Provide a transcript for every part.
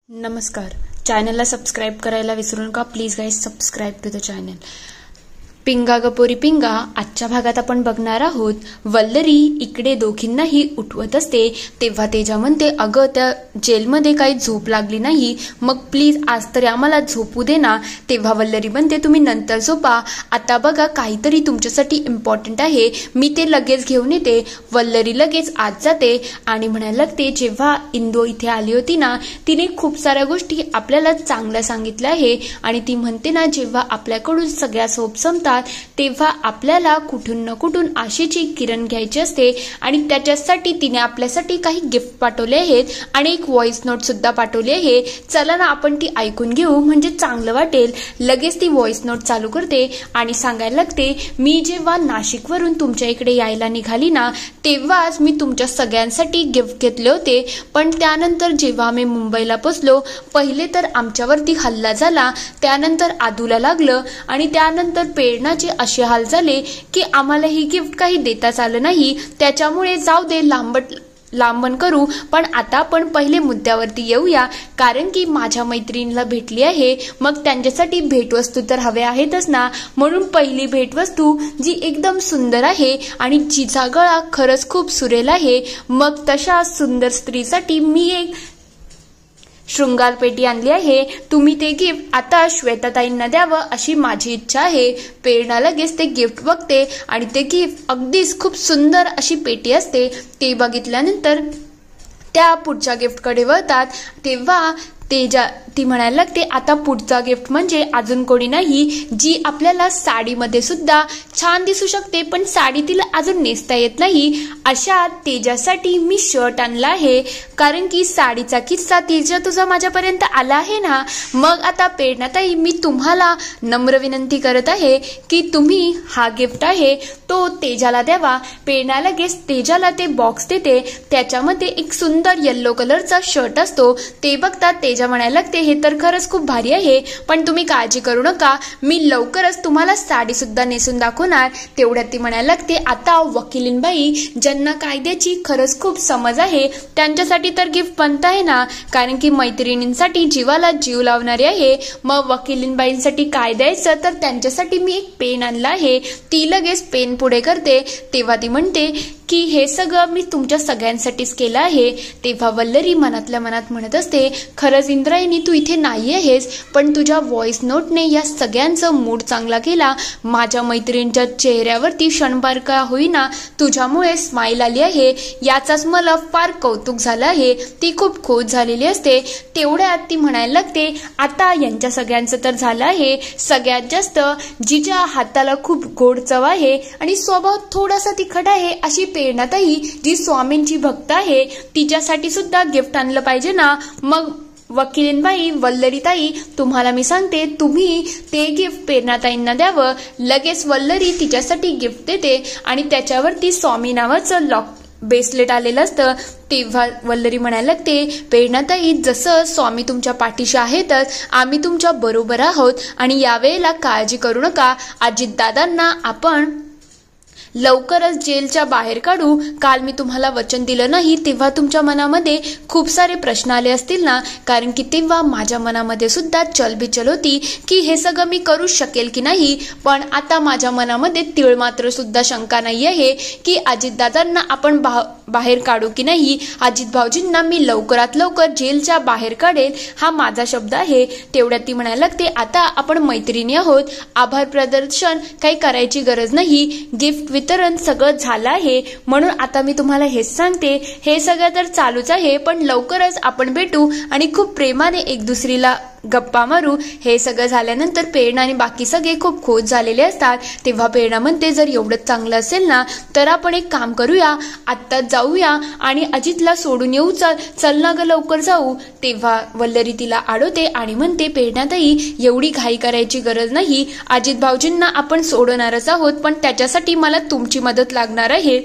नमस्कार. चॅनलला सबस्क्राईब करायला विसरू नका please guys. Subscribe to the channel. पिंगा गपोरी पिंगा. आजच्या भागात आपण बघणार आहोत वल्लरी इकडे दोघींनाही उठवत असते तेव्हा तेजा म्हणते, अगं त्या जेलमध्ये काही झोप लागली नाही, मग प्लीज आज तरी आम्हाला झोपू दे ना. तेव्हा वल्लरी म्हणते, तुम्ही नंतर झोपा, आता बघा काहीतरी तुमच्यासाठी इम्पॉर्टंट आहे, मी ते लगेच घेऊन येते. वल्लरी लगेच आत जाते आणि म्हणायला लागते, जेव्हा इंदू इथे आली होती ना, तिने खूप साऱ्या गोष्टी आपल्याला चांगल्या सांगितल्या आहे आणि ती म्हणते ना, जेव्हा आपल्याकडून सगळ्या झोप संपतात तेव्हा आपल्याला कुठून ना कुठून आशेची किरण घ्यायची असते आणि त्याच्यासाठी तिने आपल्यासाठी काही गिफ्ट पाठवले आहेत आणि एक व्हॉइस नोट सुद्धा पाठवली आहे. चला ना आपण ती ऐकून घेऊ, म्हणजे चांगलं वाटेल. लगेच ती व्हॉइस नोट चालू करते आणि सांगायला लागते, मी जेव्हा नाशिकवरून तुमच्या इकडे यायला निघाली ना, तेव्हाच मी तुमच्या सगळ्यांसाठी गिफ्ट घेतले होते, पण त्यानंतर जेव्हा आम्ही मुंबईला पोचलो, पहिले तर आमच्यावरती हल्ला झाला, त्यानंतर आदूला लागलं आणि त्यानंतर प्रेरणाचे असे हाल झाले की आम्हाला ही गिफ्ट काही देताच आलं नाही. त्याच्यामुळे जाऊ दे, लांबण करू, पण आता आपण पहिले मुद्द्यावरती येऊया, कारण की माझ्या मैत्रिणीला भेटली आहे, मग त्यांच्यासाठी भेटवस्तू तर हव्या आहेतच ना. म्हणून पहिली भेटवस्तू जी एकदम सुंदर आहे आणि जिचा गळा खरंच खूप सुरेल आहे, मग तशा सुंदर स्त्रीसाठी मी एक शृंगार पेटी आणली आहे. तुम्ही ते गिफ्ट आता श्वेताताईंना द्यावं अशी माझी इच्छा आहे. प्रेरणा लगेच ते गिफ्ट बघते आणि ते गिफ्ट अगदीच खूप सुंदर अशी पेटी असते. ते बघितल्यानंतर त्या पुढच्या गिफ्टकडे वळतात तेव्हा ती म्हणायला लागते, आता पुढचा गिफ्ट म्हणजे अजून कोणी नाही, जी आपल्याला साडीमध्ये सुद्धा छान दिसू शकते, पण साडी तिला अजून नेसता येत नाही, अशा तेजासाठी मी शर्ट आणला आहे. कारण की साडीचा किस्सा तेजा तुझा माझ्यापर्यंत आला आहे ना. मग आता प्रेरणाताई, मी तुम्हाला नम्र विनंती करत आहे की तुम्ही हा गिफ्ट आहे तो तेजाला द्यावा. प्रेरणा लगेच तेजाला ते बॉक्स देते. त्याच्यामध्ये एक सुंदर येल्लो कलरचा शर्ट असतो. ते बघतात तेजा म्हणायला लागते, हे तर खरंच खूप भारी आहे, पण तुम्ही काळजी करू नका, मी लवकरच तुम्हाला साडी सुद्धा नेसून दाखवणार. तेवढ्यात ती म्हणायला लागते, आता वकिलीनबाई ज्यांना कायद्याची खरंच खूप समज आहे त्यांच्यासाठी तर गिफ्ट बनत आहे ना, कारण की मैत्रिणींसाठी जीवाला जीव लावणारी आहे, मग वकिलीनबाईंसाठी काय द्यायचं, तर त्यांच्यासाठी मी एक पेन आणला आहे. ती लगेच पेन पुढे करते. तेव्हा ती म्हणते की हे सगळं मी तुमच्या सगळ्यांसाठीच केलं आहे. तेव्हा वल्लरी मनातल्या मनात म्हणत असते, खरंच इंद्रायणी तू इथे नाही आहेस, पण तुझ्या व्हॉइस नोटने या सगळ्यांचा मूड चांगला केला. माझ्या मैत्रिणींच्या चेहऱ्यावरती क्षणभर का होईना तुझ्यामुळे स्माईल आली आहे, याचाच मला फार कौतुक झालं आहे. ती खूप खुश झालेली असते. तेवढ्यात ती म्हणायला लागते, आता यांच्या सगळ्यांचं तर झालं आहे, सगळ्यात जास्त जिच्या हाताला खूप गोड चव आहे आणि स्वभाव थोडासा तिखट आहे अशी प्रेरणाताई, जी स्वामींची भक्त आहे, तिच्यासाठी सुद्धा गिफ्ट आणलं पाहिजे ना. मग वकिलीनबाई, वल्लरीताई, तुम्हाला मी सांगते, तुम्ही ते गिफ्ट प्रेरणाताईंना द्यावं. लगेच वल्लरी तिच्यासाठी गिफ्ट देते आणि त्याच्यावरती स्वामी नावाचं ब्रेसलेट आलेलं असतं. तेव्हा वल्लरी म्हणायला लागते, प्रेरणाताई, जसं स्वामी तुमच्या पाठीशी आहेतच, आम्ही तुमच्या बरोबर आहोत आणि यावेळेला काळजी करू नका. अजितदादांना आपण लवकरच जेलच्या बाहेर काढू. काल मी तुम्हाला वचन दिलं नाही तेव्हा तुमच्या मनामध्ये खूप सारे प्रश्न आले असतील ना, कारण की तेव्हा माझ्या मनामध्ये सुद्धा चलबिचल होती की हे सगळं मी करू शकेल की नाही, पण आता माझ्या मनामध्ये तीळ मात्र सुद्धा शंका नाही आहे की अजितदादांना आपण बाहेर काढू की नाही. अजित भाऊजींना मी लवकरात लवकर जेलच्या बाहेर काढेल, हा माझा शब्द आहे. तेवढ्यात ती म्हणायला लागते, आता आपण मैत्रिणी आहोत, आभार प्रदर्शन काही करायची गरज नाही, गिफ्ट वितरण सगळं झालं आहे, म्हणून आता मी तुम्हाला हेच सांगते, हे सगळं तर चालूच आहे, पण लवकरच आपण भेटू आणि खूप प्रेमाने एक दुसरीला गप्पा मारू. हे सगळं झाल्यानंतर प्रेरणा आणि बाकी सगळे खूप खुश झालेले असतात. तेव्हा प्रेरणा म्हणते, जर एवढंच चांगलं असेल ना, तर आपण एक काम करूया, आत्ताच जाऊया आणि अजितला सोडून येऊ, चल ना ग लवकर जाऊ. तेव्हा वल्लरी तिला अडवते आणि म्हणते, प्रेरणाताई, एवढी घाई करायची गरज नाही, अजित भाऊजींना आपण सोडणारच आहोत, पण त्याच्यासाठी मला तुमची मदत लागणार आहे.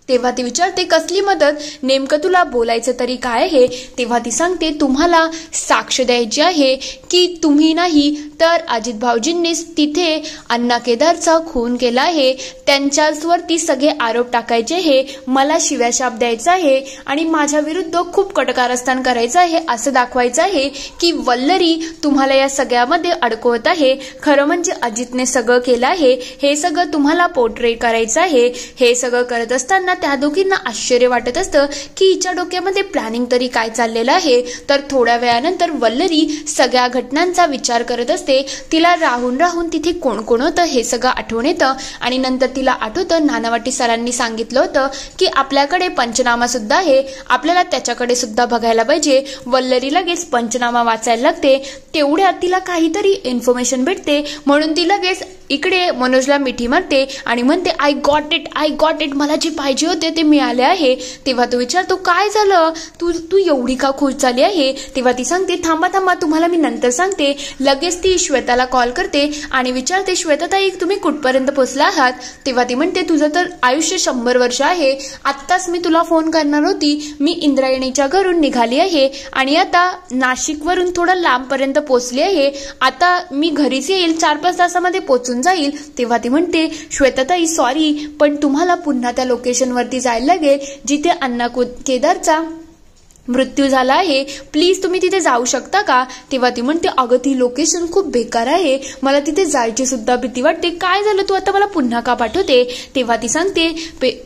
तेव्हा ती विचारते कसली मदत, नेमकं तुला बोलायचं तरी काय आहे. तेव्हा ती सांगते तुम्हाला साक्ष द्यायची आहे की तुम्ही नाही तर अजित भाऊजींनीच तिथे अण्णा केदारचा खून केला आहे, त्यांच्यावरती सगळे आरोप टाकायचे आहे, मला शिव्याशाप द्यायचा आहे आणि माझ्या विरुद्ध खूप कटकारस्थान करायचं आहे, असं दाखवायचं आहे की वल्लरी तुम्हाला या सगळ्यामध्ये अडकवत आहे. खरं म्हणजे अजितने सगळं केलं आहे, हे सगळं तुम्हाला पोर्ट्रे करायचं आहे. हे सगळं करत असताना त्या दोघींना आश्चर्य वाटत असतं की हिच्या डोक्यामध्ये प्लॅनिंग तरी काय चाललेलं आहे. तर थोड्या वेळानंतर वल्लरी सगळ्या घटनांचा विचार करत असते. तिला राहून राहून तिथे कोण कोण होतं हे सगळं आठवण येतं आणि नंतर तिला आठवतं नानावटी सरांनी सांगितलं होतं की आपल्याकडे पंचनामा सुद्धा आहे, आपल्याला त्याच्याकडे सुद्धा बघायला पाहिजे. वल्लरी लगेच पंचनामा वाचायला लागते. तेवढ्यात तिला काहीतरी इन्फॉर्मेशन भेटते म्हणून ती लगेच इकडे मनोजला मिठी मारते आणि म्हणते आय गॉट इट, मला जे पाहिजे होते ते मिळाले आहे. तेव्हा तो विचारतो काय झालं, तू एवढी का खुश झाली आहे. तेव्हा ती सांगते थांबा तुम्हाला मी नंतर सांगते. लगेच ती श्वेताला कॉल करते आणि विचारते श्वेताताई तुम्ही कुठपर्यंत पोहोचला आहात. तेव्हा ती म्हणते तुझं तर आयुष्य 100 वर्ष आहे, आत्ताच मी तुला फोन करणार होती, मी इंद्रायणीच्या घरून निघाली आहे आणि आता नाशिकवरून थोडं लांबपर्यंत पोहोचली आहे, आता मी घरीच येईल, 4-5 तासामध्ये पोहोचून जाईल. तेव्हा ती म्हणते श्वेताताई सॉरी पण तुम्हाला पुन्हा त्या लोकेशनवरती जायला लागेल जिथे अण्णा केदारचा मृत्यू झाला आहे, प्लीज तुम्ही तिथे जाऊ शकता का. तेव्हा ती म्हणते अगं ती लोकेशन खूप बेकार आहे, मला तिथे जायची सुद्धा भीती वाटते, काय झालं तू आता मला पुन्हा का पाठवते. तेव्हा ती सांगते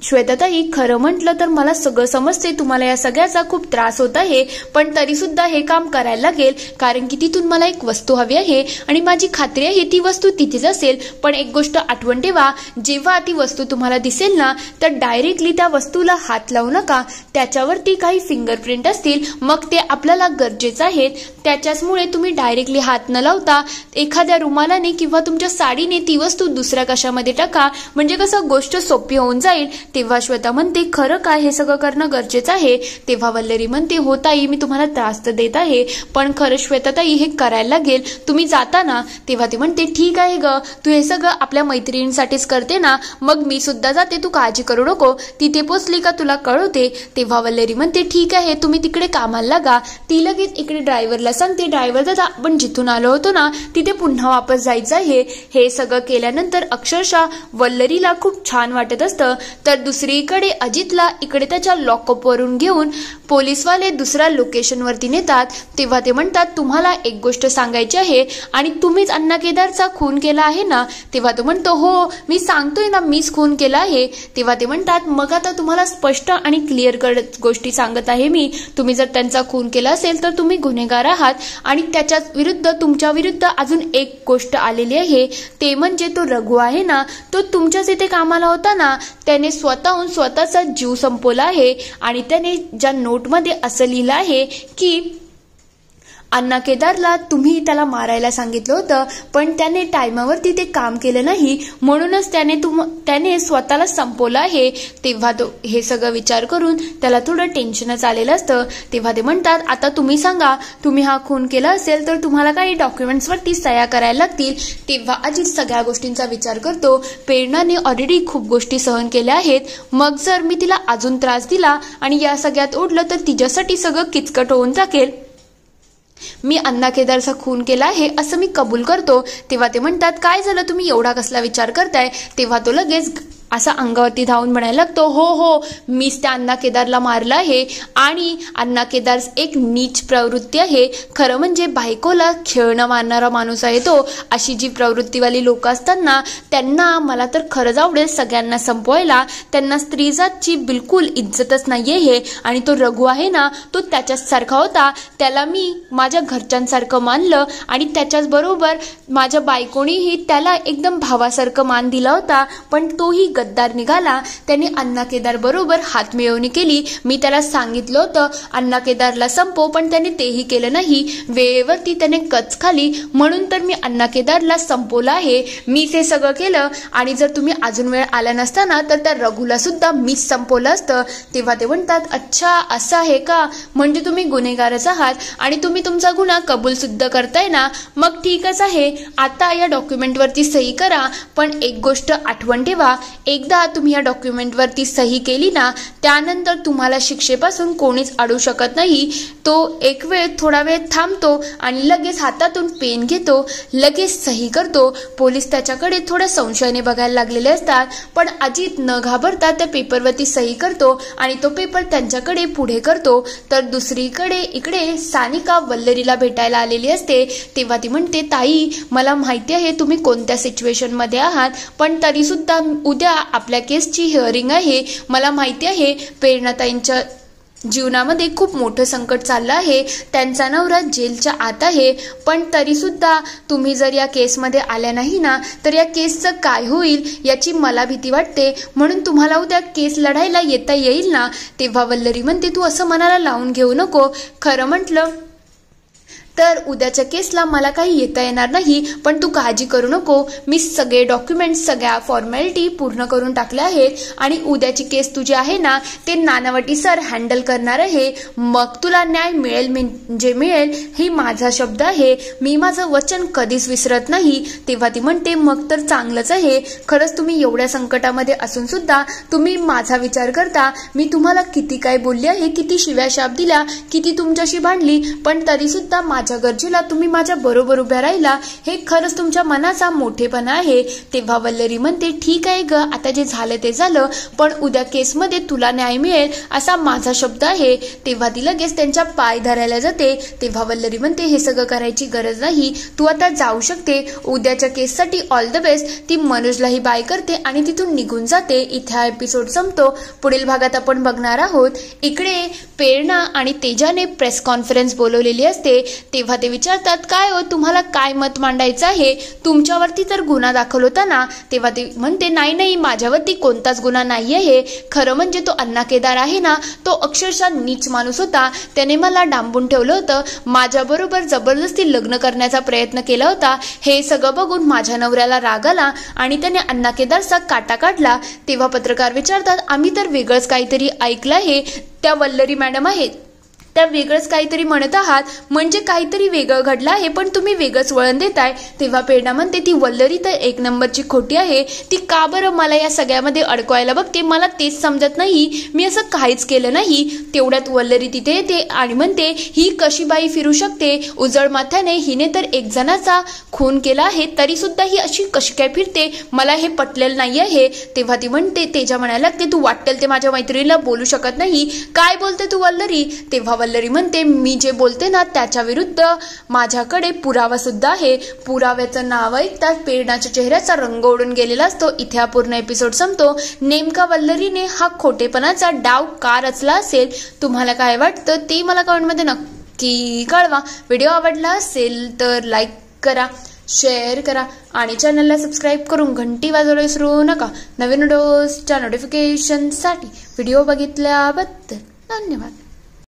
श्वेताताई खरं म्हटलं तर मला सगळं समजते, तुम्हाला या सगळ्याचा खूप त्रास होत आहे, पण तरी सुद्धा हे काम करायला लागेल कारण की तिथून मला एक वस्तू हवी आहे आणि माझी खात्री आहे ती वस्तू तिथेच असेल. पण एक गोष्ट आठवण ठेवा, जेव्हा ती वस्तू तुम्हाला दिसेल ना तर डायरेक्टली त्या वस्तूला हात लावू नका, त्याच्यावरती काही फिंगरप्रिंट असतील, मग ते आपल्याला गरजेचं आहे. त्याच्याचमुळे तुम्ही डायरेक्टली हात न लावता एखाद्या रुमालाने किंवा तुमच्या साडीने ती वस्तू दुसऱ्या कशामध्ये टाका, म्हणजे कसं गोष्ट सोपी होऊन जाईल. तेव्हा श्वेता म्हणते खरं काय हे सगळं करणं गरजेचं आहे. तेव्हा वल्लरी म्हणते हो ताई मी तुम्हाला त्रास तर देत आहे पण खरं श्वेताताई हे करायला लागेल, तुम्ही जाता ना. तेव्हा ती म्हणते ठीक आहे ग, तू हे सगळं आपल्या मैत्रिणींसाठीच करते ना, मग मी सुद्धा जाते, तू काळजी करू नको, तिथे पोचली का तुला कळवते. तेव्हा वल्लरी म्हणते ठीक आहे तुम्ही तिकडे कामाला लागा. ती लगेच इकडे ड्रायव्हरला सांगते ड्रायव्हर दादा आपण जिथून आलो होतो ना तिथे पुन्हा वापस जायचं आहे. हे सगळं केल्यानंतर अक्षरशः वल्लरीला खूप छान वाटत असतं. तर दुसरीकडे अजितला इकडे त्याच्या लॉकअपवरून घेऊन पोलीसवाले दुसऱ्या लोकेशनवरती नेतात. तेव्हा ते म्हणतात तुम्हाला एक गोष्ट सांगायची आहे आणि तुम्हीच अण्णा केदारचा खून केला आहे ना. तेव्हा तो म्हणतो हो मी सांगतोय ना मीच खून केला आहे. तेव्हा ते म्हणतात मग आता तुम्हाला स्पष्ट आणि क्लिअर गोष्टी सांगत आहे मी, तुम्ही जर त्यांचा खून केला असेल तर तुम्ही गुन्हेगार आहात आणि त्याच्या विरुद्ध तुमच्या विरुद्ध अजून एक गोष्ट आलेली आहे, ते म्हणजे तो रघु आहे ना, तो तुमच्याच इथे कामाला होता ना, त्याने स्वतःहून स्वतःचा जीव संपवला आहे आणि त्याने ज्या नोटमध्ये असं लिहिलं आहे की अण्णा केदारला तुम्ही त्याला मारायला सांगितलं होतं पण त्याने टायमावरती ते काम केलं नाही म्हणूनच त्याने स्वतःला संपवलं आहे. तेव्हा तो हे सगळं विचार करून त्याला थोडं टेन्शनच आलेलं असतं. तेव्हा ते म्हणतात आता तुम्ही सांगा, तुम्ही हा खून केला असेल तर तुम्हाला काही डॉक्युमेंट्सवरती सह्या करायला लागतील. तेव्हा अजित सगळ्या गोष्टींचा विचार करतो. प्रेरणाने ऑलरेडी खूप गोष्टी सहन केल्या आहेत, मग जर मी तिला अजून त्रास दिला आणि या सगळ्यात ओढलं तर तिच्यासाठी सगळं किचकट होऊन जाईल. मी अण्णा केदारचा खून केला आहे असं मी कबूल करतो. तेव्हा ते म्हणतात काय झालं तुम्ही एवढा कसला विचार करताय. तेव्हा तो लगेच असा अंगावरती धावून म्हणायला लागतो हो मीच त्या अण्णा केदारला मारलं आहे आणि अण्णा केदार एक नीच प्रवृत्ती आहे. खरं म्हणजे बायकोला खेळणं मारणारा माणूस आहे तो. अशी जी प्रवृत्तीवाली लोक असतात ना त्यांना मला तर खरंच आवडेल सगळ्यांना संपवायला. त्यांना स्त्रीजातची बिलकुल इज्जतच नाहीये हे. आणि तो रघु आहे ना तो त्याच्याच सारखा होता, त्याला मी माझ्या घरच्यांसारखं मानलं आणि त्याच्याच बरोबर माझ्या बायकोनीही त्याला एकदम भावासारखं मान दिला होता, पण तोही गद्दार निघाला. त्याने अण्णा केदार बरोबर हात मिळवणी केली. मी त्याला सांगितलं होतं अण्णा केदारला संपव पण त्याने तेही केलं नाही. वेळेवरती त्याने कच खाली म्हणून तर मी अण्णा केदारला संपवलं आहे. मी ते सगळं केलं आणि जर तुम्ही अजून वेळ आला नसताना तर त्या रघुला सुद्धा मीच संपवलं असतं. तेव्हा ते म्हणतात अच्छा असं आहे का, म्हणजे तुम्ही गुन्हेगारच आहात आणि तुम्ही तुमचा गुन्हा कबूल सुद्धा करताय ना, मग ठीकच आहे. आता या डॉक्युमेंटवरती सही करा पण एक गोष्ट आठवण ठेवा, एकदा तुम्ही या डॉक्युमेंटवरती सही केली ना, त्यानंतर तुम्हाला शिक्षेपासून कोणीच अडवू शकत नाही. तो एक वेळ थोडा वेळ थांबतो आणि लगेच हातातून पेन घेतो, लगेच सही करतो. पोलीस त्याच्याकडे थोड्या संशयाने बघायला लागलेले असतात, पण अजित न घाबरता त्या पेपरवरती सही करतो आणि तो पेपर त्यांच्याकडे पुढे करतो. तर दुसरीकडे इकडे सानिका वल्लरीला भेटायला आलेली असते. तेव्हा ती म्हणते, ताई मला माहिती आहे तुम्ही कोणत्या सिच्युएशन मध्ये आहात, पण तरी सुद्धा उद्या आपल्या केसची हिअरिंग आहे. मला माहिती आहे प्रेरणाताईंच्या जीवनामध्ये खूप मोठं संकट चाललं आहे, त्यांचा नवरा जेलच्या आत आहे, पण तरी सुद्धा तुम्ही जर या केसमध्ये आल्या नाही ना, तर या केसचं काय होईल याची मला भीती वाटते. म्हणून तुम्हाला उद्या केस लढायला येता येईल ना? तेव्हा वल्लरी म्हणते, तू असं मनाला लावून घेऊ नको. खरं म्हटलं तर उद्याच्या केसला मला काही येता येणार नाही, पण तू काळजी करू नको. मी सगळे डॉक्युमेंट्स, सगळ्या फॉर्मॅलिटी पूर्ण करून टाकल्या आहेत आणि उद्याची केस तुझी आहे ना, ते नानावटी सर हँडल करणार आहे. मग तुला न्याय मिळेल म्हणजे मिळेल, ही माझा शब्द आहे. मी माझं वचन कधीच विसरत नाही. तेव्हा ती म्हणते, मग तर चांगलंच आहे. खरंच तुम्ही एवढ्या संकटामध्ये असून सुद्धा तुम्ही माझा विचार करता. मी तुम्हाला किती काय बोलली आहे, किती शिव्या शाप दिल्या, किती तुमच्याशी भांडली, पण तरी सुद्धा माझ्या गरजेला तुम्ही माझ्या बरोबर उभ्या राहिला. हे खरंच तुमच्या मनाचा मोठेपणा आहे. तेव्हा वल्लरी म्हणते, ठीक आहे ग, आता जे झालं ते झालं, पण उद्या केसमध्ये तुला न्याय मिळेल असा माझा शब्द आहे. तेव्हा ती लगेच त्यांच्या पाय धरायला जाते. तेव्हा वल्लरी म्हणते, हे सगळं करायची गरज नाही, तू आता जाऊ शकते. उद्याच्या केससाठी ऑल द बेस्ट. ती मनोजलाही बाय करते आणि तिथून निघून जाते. इथे हा एपिसोड संपतो. पुढील भागात आपण बघणार आहोत इकडे प्रेरणा आणि तेजाने प्रेस कॉन्फरन्स बोलवलेली असते. तेव्हा ते विचारतात, काय हो तुम्हाला काय मत मांडायचं आहे? तुमच्यावरती तर गुन्हा दाखल होता ना? तेव्हा ते म्हणते, नाही माझ्यावरती कोणताच गुन्हा नाही आहे. खरं म्हणजे तो अण्णा केदार आहे ना, तो अक्षरशः नीच माणूस होता. त्याने मला डांबून ठेवलं होतं, माझ्याबरोबर जबरदस्ती लग्न करण्याचा प्रयत्न केला होता. हे सगळं बघून माझ्या नवऱ्याला राग आला आणि त्याने अण्णा केदारचा काटा काढला. तेव्हा पत्रकार विचारतात, आम्ही तर वेगळंच काहीतरी ऐकलं आहे. त्या वल्लरी मॅडम आहेत त्या वेगळंच काहीतरी म्हणत आहात, म्हणजे काहीतरी वेगळं घडलं आहे, पण तुम्ही वेगळंच वळण देताय. तेव्हा प्रेरणा म्हणते, ती वल्लरी तर एक नंबरची खोटी आहे. ती का बरं मला या सगळ्यामध्ये अडकवायला बघते? मला तेच समजत नाही. मी असं काहीच केलं नाही. तेवढ्यात वल्लरी तिथे येते आणि म्हणते, ही कशी बाई फिरू शकते? उजळ माथ्याने हिने तर एक जणाचा खून केला आहे, तरी सुद्धा ही अशी कशी काय फिरते? मला हे पटलेलं नाही आहे. तेव्हा ती म्हणते, तेजा म्हणायला लागते, तू वाटेल ते माझ्या मैत्रिणीला बोलू शकत नाही. काय बोलते तू वल्लरी? तेव्हा वल्लरी म्हणते, मी जे बोलते ना त्याच्या विरुद्ध माझ्याकडे पुरावा सुद्धा आहे. पुराव्याचं नाव ऐकताच प्रेरणाच्या चेहऱ्याचा रंग उडून गेलेला असतो. इथे हा पूर्ण एपिसोड संपतो. नेमका वल्लरीने हा खोटेपणाचा डाव का रचला असेल? तुम्हाला काय वाटतं ते मला कमेंटमध्ये नक्की कळवा. व्हिडिओ आवडला असेल तर लाईक करा, शेअर करा आणि चॅनलला सबस्क्राईब करून घंटी वाजवायला विसरू नका. नवीन व्हिडिओजच्या नोटिफिकेशनसाठी. व्हिडिओ बघितल्याबद्दल धन्यवाद.